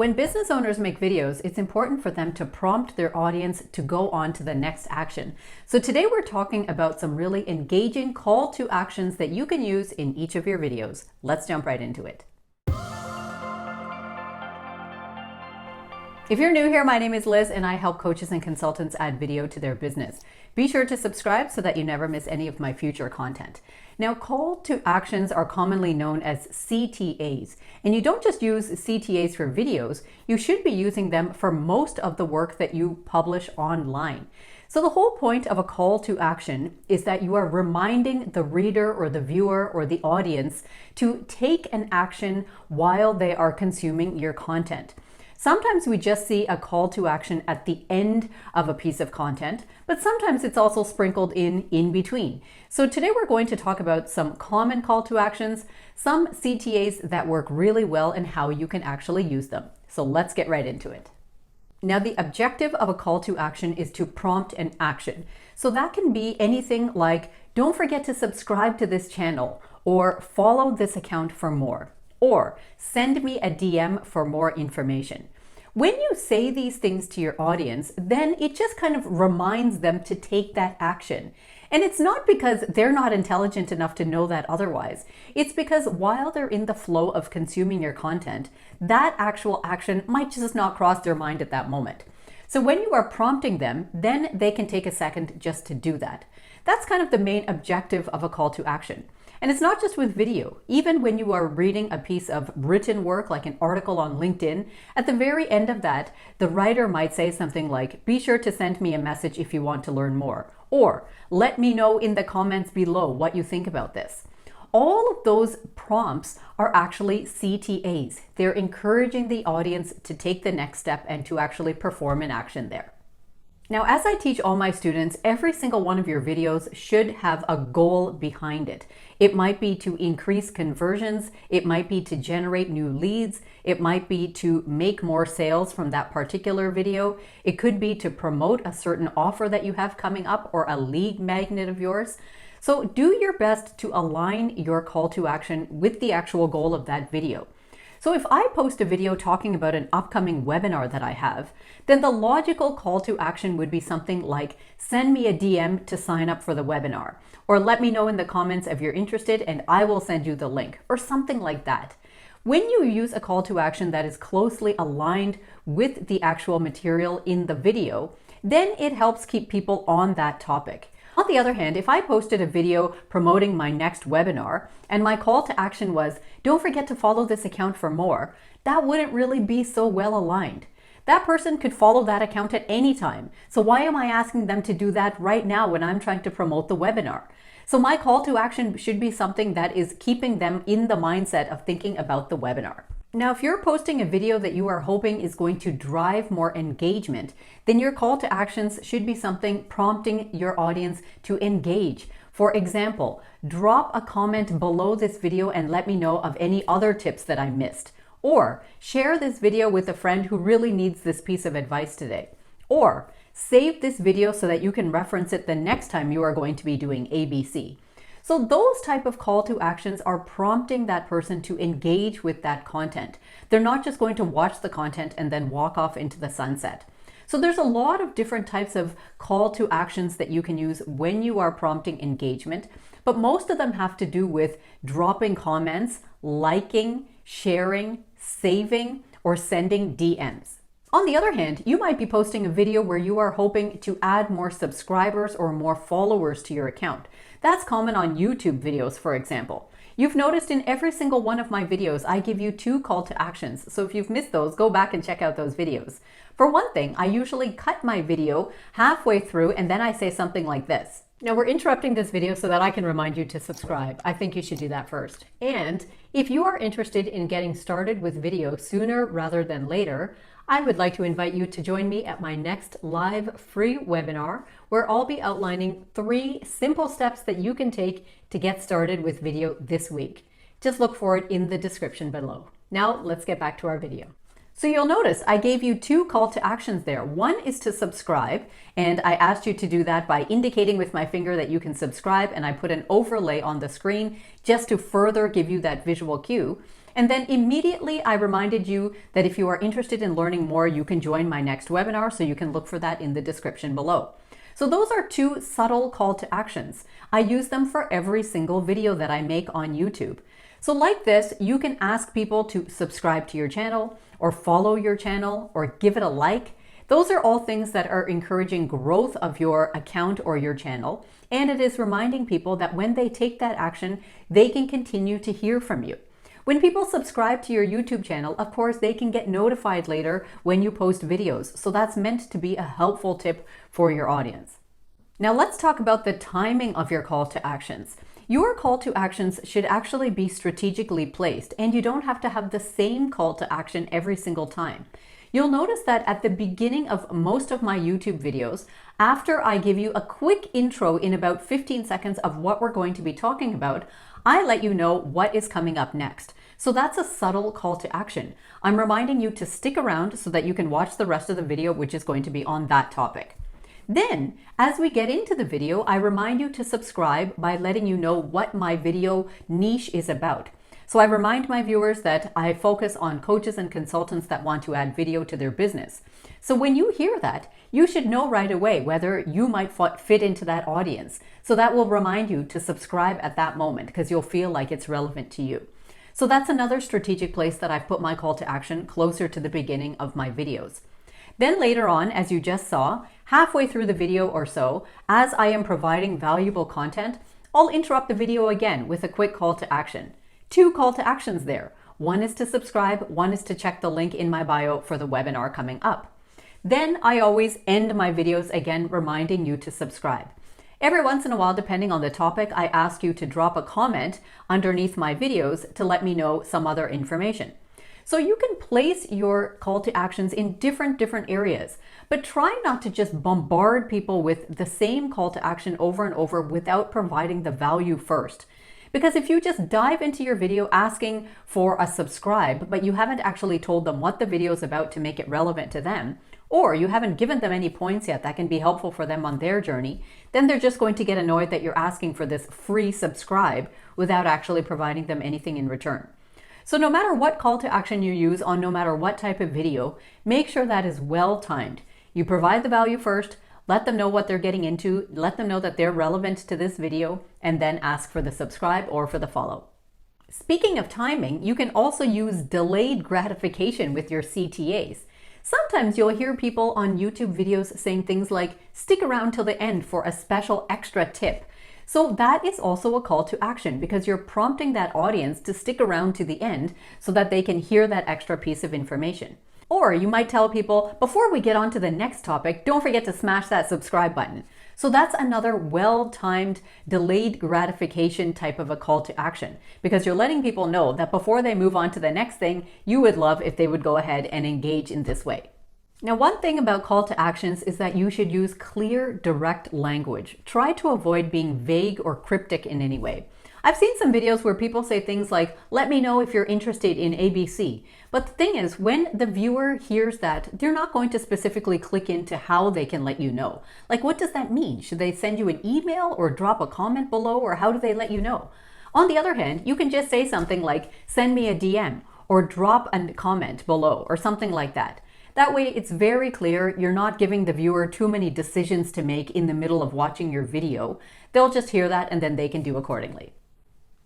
When business owners make videos, it's important for them to prompt their audience to go on to the next action. So today we're talking about some really engaging call to actions that you can use in each of your videos. Let's jump right into it. If you're new here, my name is Liz and I help coaches and consultants add video to their business. Be sure to subscribe so that you never miss any of my future content. Now, call to actions are commonly known as CTAs, and you don't just use CTAs for videos, you should be using them for most of the work that you publish online. So the whole point of a call to action is that you are reminding the reader or the viewer or the audience to take an action while they are consuming your content. Sometimes we just see a call to action at the end of a piece of content, but sometimes it's also sprinkled in between. So today we're going to talk about some common call to actions, some CTAs that work really well, and how you can actually use them. So let's get right into it. Now, the objective of a call to action is to prompt an action. So that can be anything like, don't forget to subscribe to this channel, or follow this account for more, or send me a DM for more information. When you say these things to your audience, then it just kind of reminds them to take that action. And it's not because they're not intelligent enough to know that otherwise. It's because while they're in the flow of consuming your content, that actual action might just not cross their mind at that moment. So when you are prompting them, then they can take a second just to do that. That's kind of the main objective of a call to action. And it's not just with video. Even when you are reading a piece of written work, like an article on LinkedIn, at the very end of that, the writer might say something like, be sure to send me a message if you want to learn more, or let me know in the comments below what you think about this. All of those prompts are actually CTAs. They're encouraging the audience to take the next step and to actually perform an action there. Now, as I teach all my students, every single one of your videos should have a goal behind it. It might be to increase conversions. It might be to generate new leads. It might be to make more sales from that particular video. It could be to promote a certain offer that you have coming up or a lead magnet of yours. So do your best to align your call to action with the actual goal of that video. So if I post a video talking about an upcoming webinar that I have, then the logical call to action would be something like, send me a DM to sign up for the webinar, or let me know in the comments if you're interested and I will send you the link, or something like that. When you use a call to action that is closely aligned with the actual material in the video, then it helps keep people on that topic. On the other hand, if I posted a video promoting my next webinar and my call to action was, don't forget to follow this account for more, that wouldn't really be so well aligned. That person could follow that account at any time. So why am I asking them to do that right now when I'm trying to promote the webinar? So my call to action should be something that is keeping them in the mindset of thinking about the webinar. Now, if you're posting a video that you are hoping is going to drive more engagement, then your call to actions should be something prompting your audience to engage. For example, drop a comment below this video and let me know of any other tips that I missed. Or share this video with a friend who really needs this piece of advice today. Or save this video so that you can reference it the next time you are going to be doing ABC. So those type of call to actions are prompting that person to engage with that content. They're not just going to watch the content and then walk off into the sunset. So there's a lot of different types of call to actions that you can use when you are prompting engagement, but most of them have to do with dropping comments, liking, sharing, saving, or sending DMs. On the other hand, you might be posting a video where you are hoping to add more subscribers or more followers to your account. That's common on YouTube videos, for example. You've noticed in every single one of my videos, I give you 2 call to actions. So if you've missed those, go back and check out those videos. For one thing, I usually cut my video halfway through and then I say something like this. Now, we're interrupting this video so that I can remind you to subscribe. I think you should do that first. And if you are interested in getting started with video sooner rather than later, I would like to invite you to join me at my next live free webinar where I'll be outlining 3 simple steps that you can take to get started with video this week. Just look for it in the description below. Now let's get back to our video. So you'll notice I gave you 2 call to actions there. One is to subscribe, and I asked you to do that by indicating with my finger that you can subscribe, and I put an overlay on the screen just to further give you that visual cue. And then immediately I reminded you that if you are interested in learning more, you can join my next webinar, so you can look for that in the description below. So those are two subtle call to actions. I use them for every single video that I make on YouTube. So like this, you can ask people to subscribe to your channel or follow your channel or give it a like. Those are all things that are encouraging growth of your account or your channel. And it is reminding people that when they take that action, they can continue to hear from you. When people subscribe to your YouTube channel, of course, they can get notified later when you post videos. So that's meant to be a helpful tip for your audience. Now let's talk about the timing of your call to actions. Your call to actions should actually be strategically placed, and you don't have to have the same call to action every single time. You'll notice that at the beginning of most of my YouTube videos, after I give you a quick intro in about 15 seconds of what we're going to be talking about, I let you know what is coming up next. So that's a subtle call to action. I'm reminding you to stick around so that you can watch the rest of the video, which is going to be on that topic. Then, as we get into the video, I remind you to subscribe by letting you know what my video niche is about. So I remind my viewers that I focus on coaches and consultants that want to add video to their business. So when you hear that, you should know right away whether you might fit into that audience. So that will remind you to subscribe at that moment because you'll feel like it's relevant to you. So that's another strategic place that I've put my call to action closer to the beginning of my videos. Then later on, as you just saw, halfway through the video or so, as I am providing valuable content, I'll interrupt the video again with a quick call to action. Two call to actions there. One is to subscribe, one is to check the link in my bio for the webinar coming up. Then I always end my videos again reminding you to subscribe. Every once in a while, depending on the topic, I ask you to drop a comment underneath my videos to let me know some other information. So you can place your call to actions in different areas, but try not to just bombard people with the same call to action over and over without providing the value first. Because if you just dive into your video asking for a subscribe, but you haven't actually told them what the video is about to make it relevant to them, or you haven't given them any points yet that can be helpful for them on their journey, then they're just going to get annoyed that you're asking for this free subscribe without actually providing them anything in return. So no matter what call to action you use on no matter what type of video, make sure that is well timed. You provide the value first, let them know what they're getting into, let them know that they're relevant to this video, and then ask for the subscribe or for the follow. Speaking of timing, you can also use delayed gratification with your CTAs. Sometimes you'll hear people on YouTube videos saying things like, stick around till the end for a special extra tip. So that is also a call to action because you're prompting that audience to stick around to the end so that they can hear that extra piece of information. Or you might tell people, before we get on to the next topic, don't forget to smash that subscribe button. So that's another well-timed, delayed gratification type of a call to action because you're letting people know that before they move on to the next thing, you would love if they would go ahead and engage in this way. Now, one thing about call to actions is that you should use clear, direct language. Try to avoid being vague or cryptic in any way. I've seen some videos where people say things like, let me know if you're interested in ABC. But the thing is, when the viewer hears that, they're not going to specifically click into how they can let you know. Like, what does that mean? Should they send you an email or drop a comment below, or how do they let you know? On the other hand, you can just say something like, send me a DM or drop a comment below or something like that. That way it's very clear you're not giving the viewer too many decisions to make in the middle of watching your video. They'll just hear that and then they can do accordingly.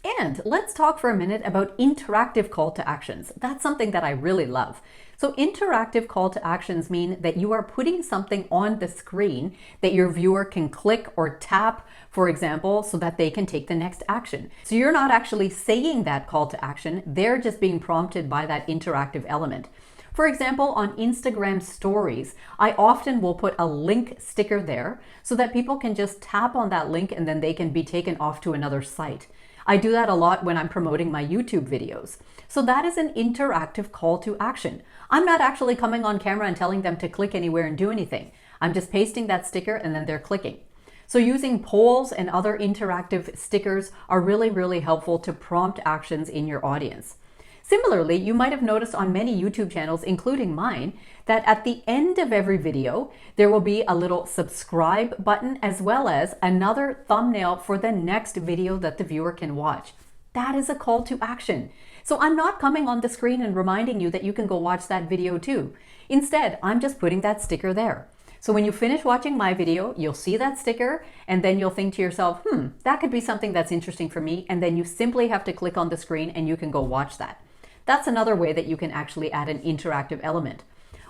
And let's talk for a minute about interactive call to actions. That's something that I really love. So interactive call to actions mean that you are putting something on the screen that your viewer can click or tap, for example, so that they can take the next action. So you're not actually saying that call to action, they're just being prompted by that interactive element. For example, on Instagram stories, I often will put a link sticker there so that people can just tap on that link and then they can be taken off to another site. I do that a lot when I'm promoting my YouTube videos. So that is an interactive call to action. I'm not actually coming on camera and telling them to click anywhere and do anything. I'm just pasting that sticker and then they're clicking. So using polls and other interactive stickers are really, really helpful to prompt actions in your audience. Similarly, you might have noticed on many YouTube channels, including mine, that at the end of every video, there will be a little subscribe button as well as another thumbnail for the next video that the viewer can watch. That is a call to action. So I'm not coming on the screen and reminding you that you can go watch that video too. Instead, I'm just putting that sticker there. So when you finish watching my video, you'll see that sticker and then you'll think to yourself, that could be something that's interesting for me. And then you simply have to click on the screen and you can go watch that. That's another way that you can actually add an interactive element.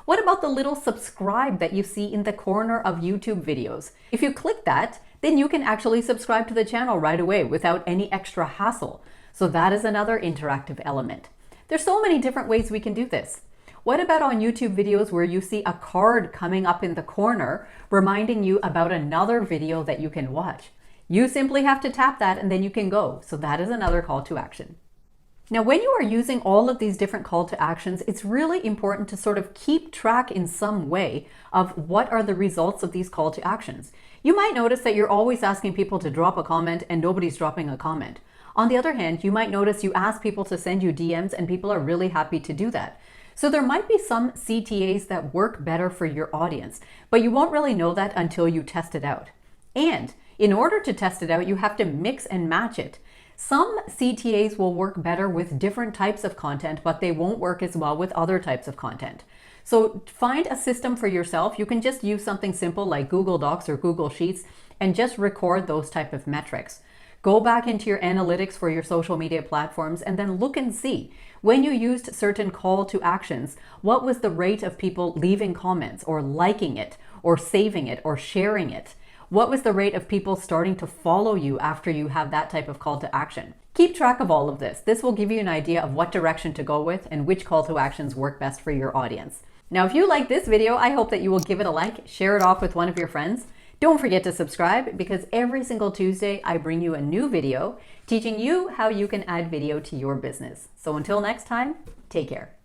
What about the little subscribe that you see in the corner of YouTube videos? If you click that, then you can actually subscribe to the channel right away without any extra hassle. So that is another interactive element. There's so many different ways we can do this. What about on YouTube videos where you see a card coming up in the corner reminding you about another video that you can watch? You simply have to tap that and then you can go. So that is another call to action. Now, when you are using all of these different call to actions, it's really important to sort of keep track in some way of what are the results of these call to actions. You might notice that you're always asking people to drop a comment and nobody's dropping a comment. On the other hand, you might notice you ask people to send you DMs and people are really happy to do that. So there might be some CTAs that work better for your audience, but you won't really know that until you test it out. And in order to test it out, you have to mix and match it. Some CTAs will work better with different types of content, but they won't work as well with other types of content. So find a system for yourself. You can just use something simple like Google Docs or Google Sheets and just record those type of metrics. Go back into your analytics for your social media platforms and then look and see when you used certain call to actions, what was the rate of people leaving comments or liking it or saving it or sharing it? What was the rate of people starting to follow you after you have that type of call to action? Keep track of all of this. This will give you an idea of what direction to go with and which call to actions work best for your audience. Now, if you like this video, I hope that you will give it a like, share it off with one of your friends. Don't forget to subscribe because every single Tuesday I bring you a new video teaching you how you can add video to your business. So until next time, take care.